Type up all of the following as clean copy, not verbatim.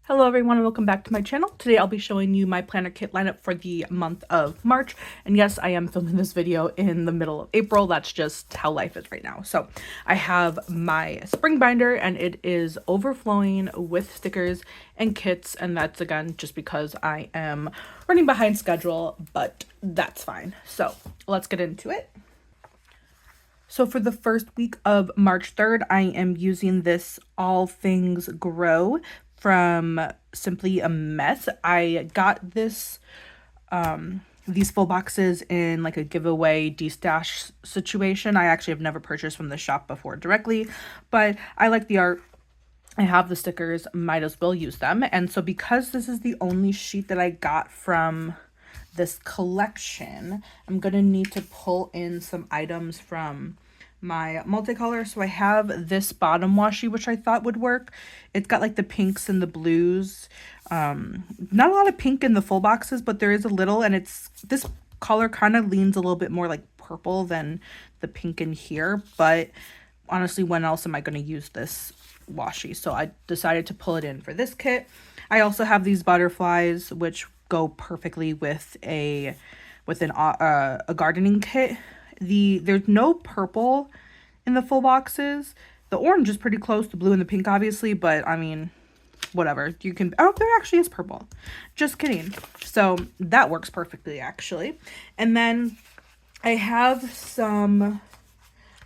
Hello everyone and welcome back to my channel. Today I'll be showing you my planner kit lineup for the month of March. And yes, I am filming this video in the middle of April. That's just how life is right now. So I have my spring binder and it is overflowing with stickers and kits. And that's again just because I am running behind schedule, but that's fine. So let's get into it. So for the first week of March 3rd, I am using this All Things Grow from Simply a Mess. I got this these full boxes in like a giveaway destash situation. I actually have never purchased from the shop before directly, but I like the art. I have the stickers, might as well use them. And so because this is the only sheet that I got from this collection, I'm gonna need to pull in some items from my multicolor. So I have this bottom washi, which I thought would work. It's got like the pinks and the blues. Not a lot of pink in the full boxes, but there is a little, and it's this color kind of leans a little bit more like purple than the pink in here. But honestly, when else am I going to use this washi? So I decided to pull it in for this kit. I also have these butterflies, which go perfectly with a gardening kit. There's no purple in the full boxes. The orange is pretty close to blue and the pink, obviously, but I mean, whatever. You can, oh, there actually is purple. Just kidding. So that works perfectly, actually. And then I have some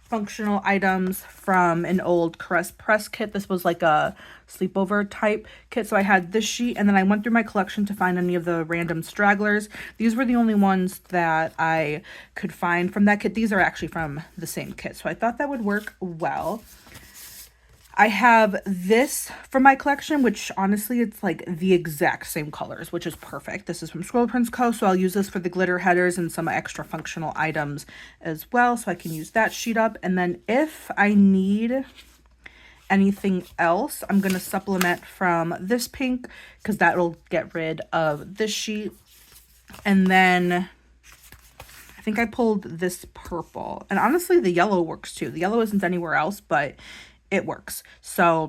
functional items from an old Caress Press kit. This was like a sleepover type kit. So I had this sheet, and then I went through my collection to find any of the random stragglers. These were the only ones that I could find from that kit. These are actually from the same kit, so I thought that would work well. I have this from my collection, which honestly, it's like the exact same colors, which is perfect. This is from Scroll Prints Co. So I'll use this for the glitter headers and some extra functional items as well. So I can use that sheet up. And then if I need anything else, I'm going to supplement from this pink because that'll get rid of this sheet. And then I think I pulled this purple. And honestly, the yellow works too. The yellow isn't anywhere else, but it works. So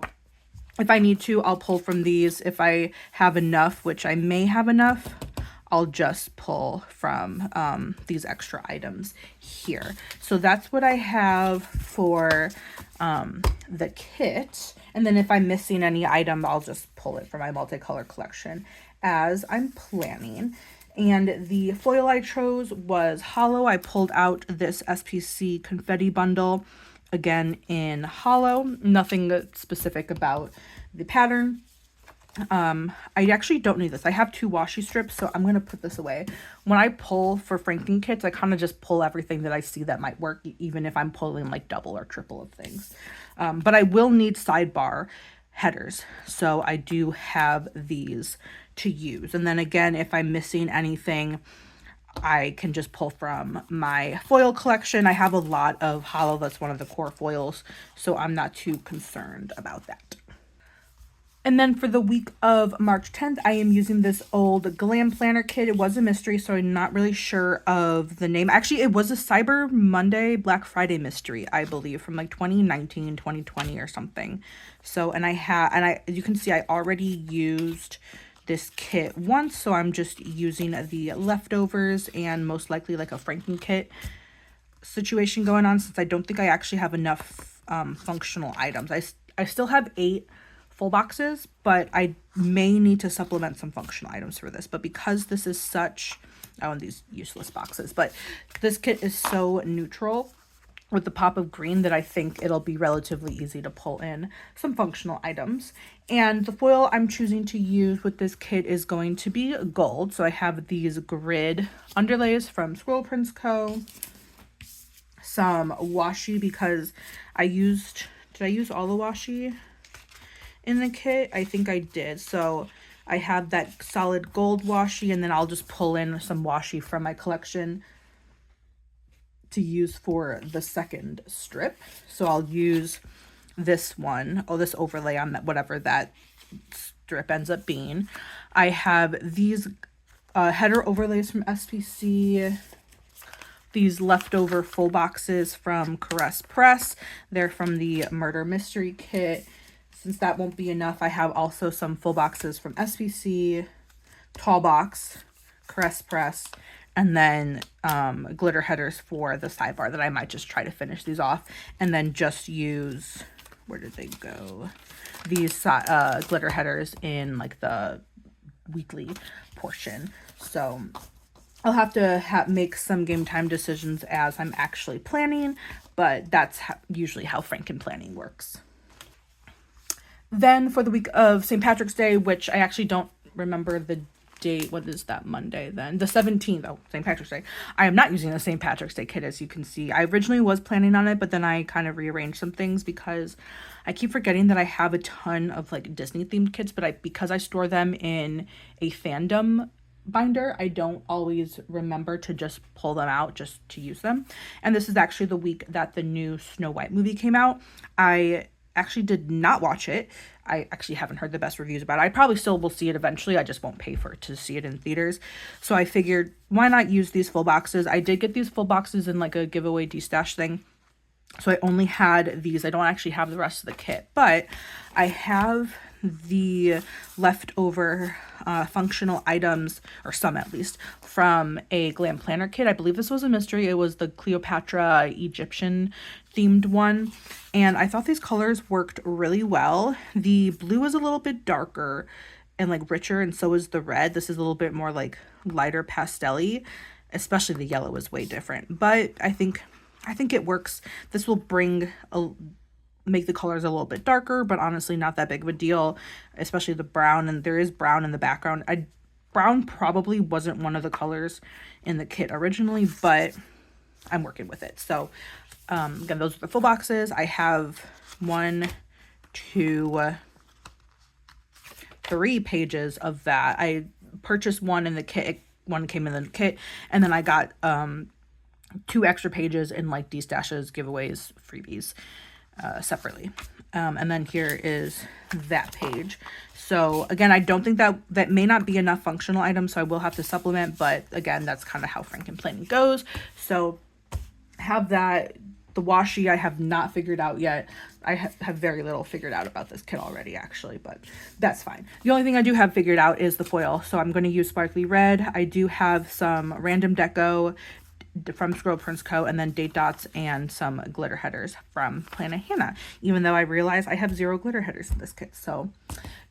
if I need to, I'll pull from these. If I have enough, which I may have enough, I'll just pull from these extra items here. So that's what I have for the kit. And then if I'm missing any item, I'll just pull it from my multicolor collection as I'm planning. And the foil I chose was hollow. I pulled out this SPC confetti bundle, again in hollow. Nothing specific about the pattern. I actually don't need this. I have 2 washi strips, so I'm gonna put this away. When I pull for Franken kits, I kind of just pull everything that I see that might work, even if I'm pulling like double or triple of things. But I will need sidebar headers, so I do have these to use. And then again, if I'm missing anything, I can just pull from my foil collection. I have a lot of hollow. That's one of the core foils, so I'm not too concerned about that. And then for the week of March 10th, I am using this old Glam Planner kit. It was a mystery, so I'm not really sure of the name. Actually, it was a Cyber Monday, Black Friday mystery, I believe, from like 2019, 2020 or something. So, you can see I already used this kit once, so I'm just using the leftovers and most likely like a Franken kit situation going on, since I don't think I actually have enough functional items. I still have 8 full boxes, but I may need to supplement some functional items for this. But because this is such, oh, and these useless boxes, but this kit is so neutral with the pop of green that I think it'll be relatively easy to pull in some functional items. And the foil I'm choosing to use with this kit is going to be gold. So I have these grid underlays from Scroll Prints Co. Some washi because did I use all the washi in the kit? I think I did. So I have that solid gold washi, and then I'll just pull in some washi from my collection to use for the second strip. So I'll use this one, this overlay on that, whatever that strip ends up being. I have these header overlays from SPC, these leftover full boxes from Caress Press. They're from the Murder Mystery Kit. since that won't be enough, I have also some full boxes from SPC, Tall Box, Caress Press, and then glitter headers for the sidebar that I might just try to finish these off and then just use, where did they go? These glitter headers in like the weekly portion. So I'll have to make some game time decisions as I'm actually planning, but that's usually how Franken planning works. Then for the week of St. Patrick's Day, which I actually don't remember the date. What is that Monday then? The 17th. Oh, St. Patrick's Day. I am not using the St. Patrick's Day kit, as you can see. I originally was planning on it, but then I kind of rearranged some things because I keep forgetting that I have a ton of like Disney themed kits, but because I store them in a fandom binder, I don't always remember to just pull them out just to use them. And this is actually the week that the new Snow White movie came out. I actually did not watch it. I actually haven't heard the best reviews about it. I probably still will see it eventually. I just won't pay for it to see it in theaters. So I figured, why not use these full boxes? I did get these full boxes in like a giveaway destash thing. So I only had these. I don't actually have the rest of the kit, but I have the leftover functional items, or some at least, from a glam planner kit. I believe this was a mystery. It was the Cleopatra Egyptian themed one, and I thought these colors worked really well. The blue is a little bit darker and like richer, and so is the red. This is a little bit more like lighter pastel-y, especially the yellow is way different, but I think it works. This will make the colors a little bit darker, but honestly not that big of a deal, especially the brown, and there is brown in the background. Brown probably wasn't one of the colors in the kit originally, but I'm working with it. So again, those are the full boxes. I have 1, 2, 3 pages of that. I purchased one in the kit, one came in the kit, and then I got 2 extra pages in like destashes, giveaways, freebies separately. And then here is that page. So again, I don't think that may not be enough functional items, so I will have to supplement, but again, that's kind of how Franken planning goes. So have that. The washi I have not figured out yet. I have very little figured out about this kit already, actually, but that's fine. The only thing I do have figured out is the foil, so I'm going to use Sparkly Red. I do have some random deco from Squirrel Prince Co., and then date dots and some glitter headers from Planet Hannah, even though I realize I have 0 glitter headers in this kit, so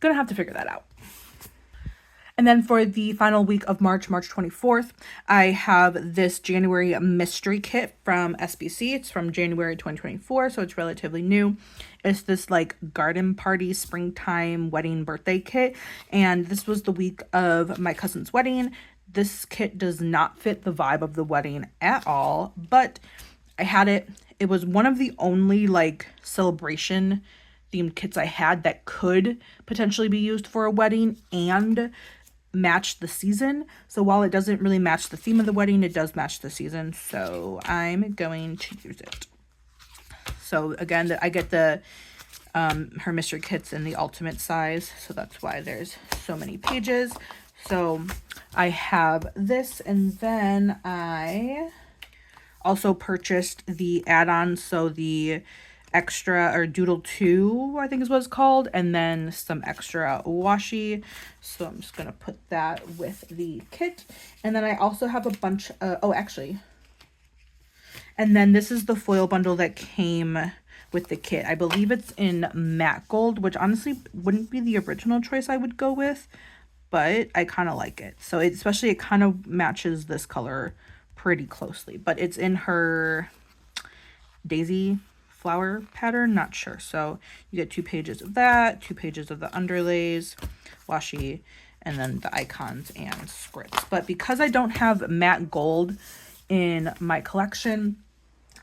gonna have to figure that out. And then for the final week of March 24th, I have this January mystery kit from SBC. It's from January 2024, so it's relatively new. It's this like garden party, springtime, wedding, birthday kit. And this was the week of my cousin's wedding. This kit does not fit the vibe of the wedding at all, but I had it. It was one of the only like celebration themed kits I had that could potentially be used for a wedding and match the season. So while it doesn't really match the theme of the wedding, it does match the season, so I'm going to use it. So again, I get the her mystery kits in the ultimate size, so that's why there's so many pages. So I have this, and then I also purchased the add-ons, so the extra, or Doodle 2, I think is what it's called, and then some extra washi. So I'm just gonna put that with the kit. And then I also have a bunch of, and then this is the foil bundle that came with the kit. I believe it's in matte gold, which honestly wouldn't be the original choice I would go with, but I kind of like it. So especially it kind of matches this color pretty closely, but it's in her daisy flower pattern, not sure. So you get 2 pages of that, 2 pages of the underlays, washi, and then the icons and scripts. But because I don't have matte gold in my collection,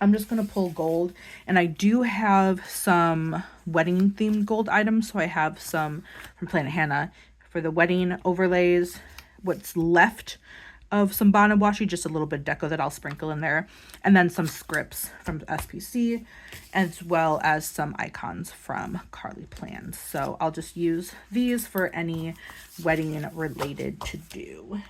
I'm just going to pull gold. And I do have some wedding themed gold items. So I have some from Planet Hannah for the wedding overlays, what's left of some bonded washi, just a little bit of deco that I'll sprinkle in there, and then some scripts from SPC, as well as some icons from Carly Plans. So I'll just use these for any wedding related to do.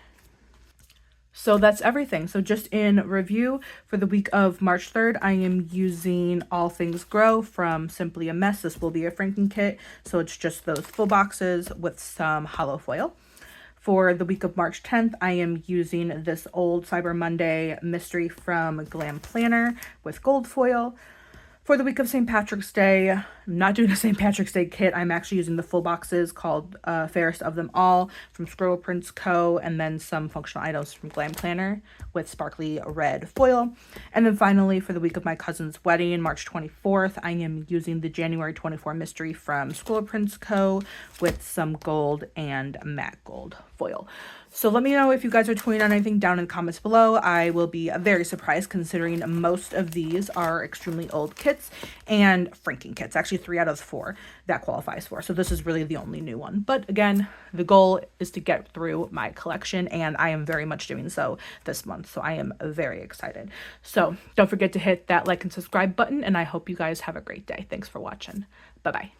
So that's everything. So just in review, for the week of March 3rd, I am using All Things Grow from Simply a Mess. This will be a Franken kit, so it's just those full boxes with some hollow foil. For the week of March 10th, I am using this old Cyber Monday mystery from Glam Planner with gold foil. For the week of St. Patrick's Day, I'm not doing a St. Patrick's Day kit. I'm actually using the full boxes called Fairest of Them All from Squirrel Prints Co. and then some functional items from Glam Planner with sparkly red foil. And then finally, for the week of my cousin's wedding, March 24th, I am using the January 24 mystery from Squirrel Prints Co. with some gold and matte gold foil. So let me know if you guys are toying on anything down in the comments below. I will be very surprised considering most of these are extremely old kits and Franken kits. Actually, 3 out of 4 that qualifies for. So this is really the only new one. But again, the goal is to get through my collection, and I am very much doing so this month. So I am very excited. So don't forget to hit that like and subscribe button, and I hope you guys have a great day. Thanks for watching. Bye-bye.